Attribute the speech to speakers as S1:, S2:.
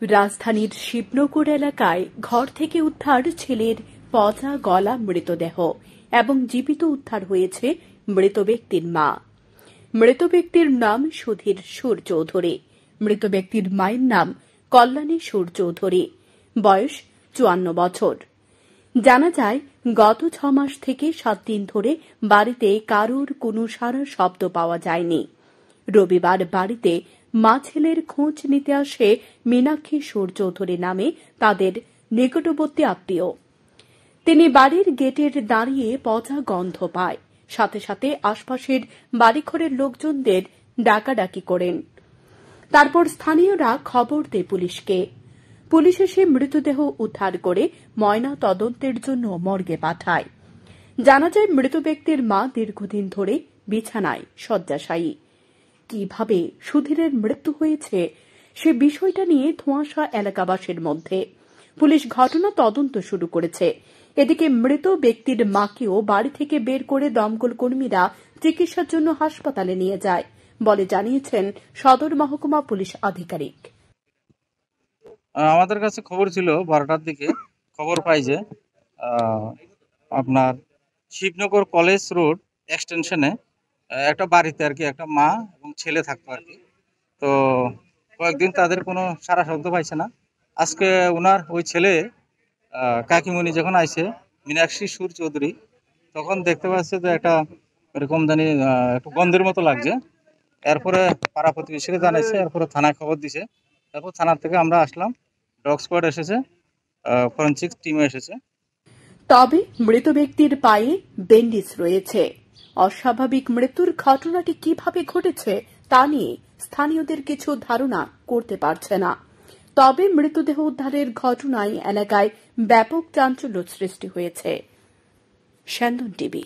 S1: রাজধানীর শিবনগর এলাকায় ঘর থেকে উদ্ধার ছেলের পচা গলা মৃতদেহ এবং জীবিত উদ্ধার হয়েছে মৃত ব্যক্তির মা। মৃত ব্যক্তির নাম সুধীর সুর চৌধুরী। মৃত ব্যক্তির মায়ের নাম কল্যাণী সুর চৌধুরী, বয়স 54 বছর। জানা যায়, গত 6 মাস থেকে 7 দিন ধরে বাড়িতে কারুর কোনো সাড়া শব্দ পাওয়া যায়নি। রবিবার বাড়িতে মা ছেলের খোঁজ নিতে আসে মীনাক্ষী সুর চৌধুরী নামে তাদের নিকটবর্তী আত্মীয়। তিনি বাড়ির গেটের দাঁড়িয়ে পচা গন্ধ পায়। সাথে সাথে আশপাশের বাড়িঘরের লোকজনদের ডাকাডাকি করেন। তারপর স্থানীয়রা খবর দেয় পুলিশকে। পুলিশ এসে মৃতদেহ উদ্ধার করে ময়না তদন্তের জন্য মর্গে পাঠায়। জানা যায়, মৃত ব্যক্তির মা দীর্ঘদিন ধরে বিছানায় শয্যাশায়ী। কিভাবে সুধীরের মৃত্যু হয়েছে সে বিষয়টা নিয়ে ধোঁয়াশা এলাকাবাসীর মধ্যে। পুলিশ ঘটনা তদন্ত শুরু করেছে। এদিকে মৃত ব্যক্তির মাকেও বাড়ি থেকে বের করে দমকল কর্মীরা চিকিৎসার জন্য হাসপাতালে নিয়ে যায় বলে জানিয়েছেন সদর মহকুমা পুলিশ আধিকারিক।
S2: আমাদের কাছে খবর ছিল 12টার দিকে, খবর পাই যে আপনার শিবনগর কলেজ রোড এক্সটেনশনে একটা বাড়িতে আর কি একটা মা এবং ছেলে থাকতো আর কি। তো কয়েকদিন তাদের কোনো সারা শব্দ পাইছে না। আজকে ওনার ওই ছেলে কাকিমণি যখন আইছে, মীনাক্ষী সুর চৌধুরী, তখন দেখতে পাচ্ছে যে একটা এরকম জানি একটু গন্ধের মতো লাগছে। এরপরে পাড়া প্রতিবেশীকে জানাইছে, এরপরে থানায় খবর দিছে। তারপর থানার থেকে আমরা আসলাম, ডগ স্কোয়াড এসেছে, ফরেনসিক টিমও এসেছে।
S1: তবে মৃত ব্যক্তির পায়ে ব্যান্ডেজ রয়েছে। অস্বাভাবিক মৃত্যুর ঘটনাটি কিভাবে ঘটেছে তা নিয়ে স্থানীয়দের কিছু ধারণা করতে পারছে না। তবে মৃতদেহ উদ্ধারের ঘটনায় এলাকায় ব্যাপক চাঞ্চল্য সৃষ্টি হয়েছে। স্যান্দন টিভি।